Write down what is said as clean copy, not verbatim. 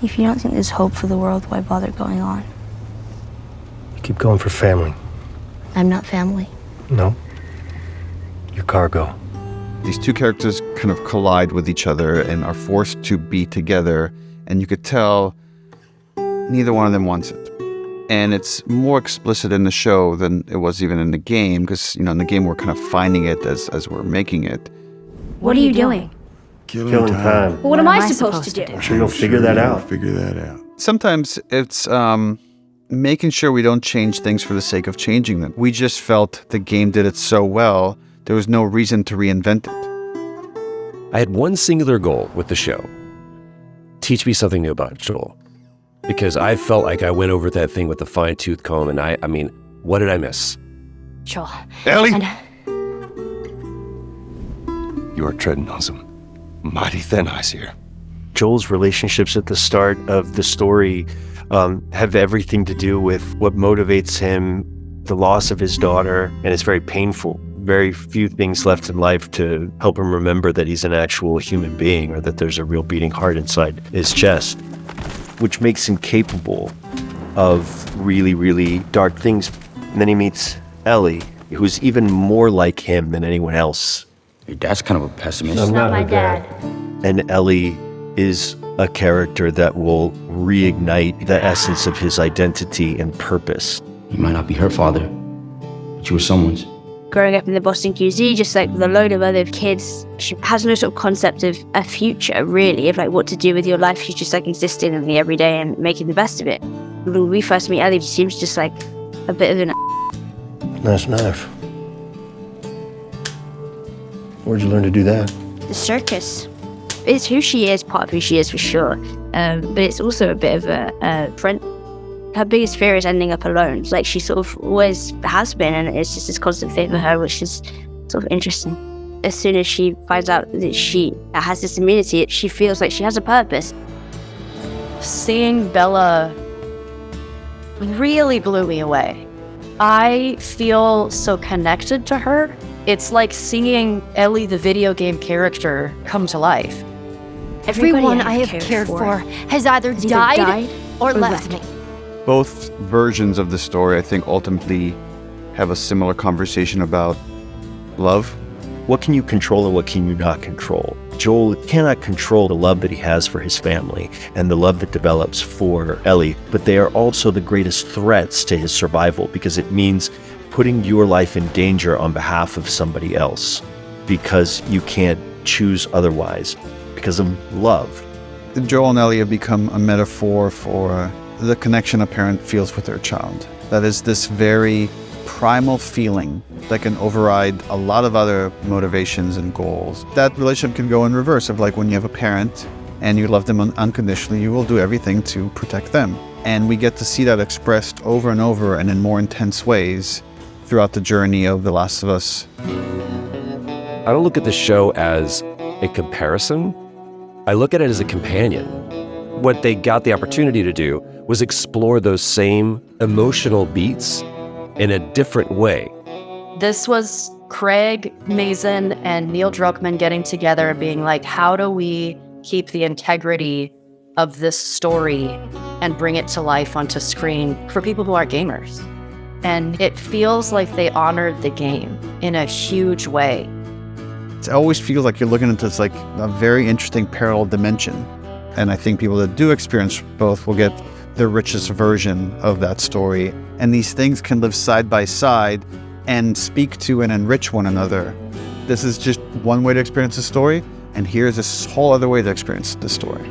If you don't think there's hope for the world, why bother going on? You keep going for family. I'm not family. No. You're cargo. These two characters kind of collide with each other and are forced to be together, and you could tell neither one of them wants it. And it's more explicit in the show than it was even in the game, because, in the game we're kind of finding it as we're making it. What are you doing? Killing time. Well, what am I supposed to do? I'm sure you'll figure that out. Sometimes it's making sure we don't change things for the sake of changing them. We just felt the game did it so well, there was no reason to reinvent it. I had one singular goal with the show. Teach me something new about Joel. Because I felt like I went over that thing with a fine-tooth comb, and I mean, what did I miss? Joel. Ellie! You are treading on some mighty thin ice here. Joel's relationships at the start of the story have everything to do with what motivates him, the loss of his daughter, and it's very painful. Very few things left in life to help him remember that he's an actual human being or that there's a real beating heart inside his chest, which makes him capable of really, really dark things. And then he meets Ellie, who's even more like him than anyone else. Your dad's kind of a pessimist. It's not my dad. And Ellie is a character that will reignite the essence of his identity and purpose. He might not be her father, but you were someone's. Growing up in the Boston QZ, just like with a load of other kids, she has no sort of concept of a future, really, of like what to do with your life. She's just like existing in the everyday and making the best of it. When we first meet Ellie, she seems just like a bit of an Nice knife. Where'd you learn to do that? the circus. It's who she is, part of who she is for sure. But it's also a bit of a friend. Her biggest fear is ending up alone. Like she sort of always has been, and it's just this constant fear for her, which is sort of interesting. As soon as she finds out that she has this immunity, she feels like she has a purpose. Seeing Bella really blew me away. I feel so connected to her. It's like seeing Ellie, the video game character, come to life. Everyone I have cared for has either died or left me. Both versions of the story, I think, ultimately have a similar conversation about love. What can you control and what can you not control? Joel cannot control the love that he has for his family and the love that develops for Ellie, but they are also the greatest threats to his survival because it means putting your life in danger on behalf of somebody else because you can't choose otherwise because of love. Joel and Ellie have become a metaphor for the connection a parent feels with their child. That is this very primal feeling that can override a lot of other motivations and goals. That relationship can go in reverse of like when you have a parent and you love them unconditionally, you will do everything to protect them. And we get to see that expressed over and over and in more intense ways throughout the journey of The Last of Us. I don't look at the show as a comparison. I look at it as a companion. What they got the opportunity to do was explore those same emotional beats in a different way. This was Craig Mazin and Neil Druckmann getting together and being like, how do we keep the integrity of this story and bring it to life onto screen for people who aren't gamers? And it feels like they honored the game in a huge way. It always feels like you're looking at this like a very interesting parallel dimension. And I think people that do experience both will get the richest version of that story. And these things can live side by side and speak to and enrich one another. This is just one way to experience the story, and here's this whole other way to experience the story.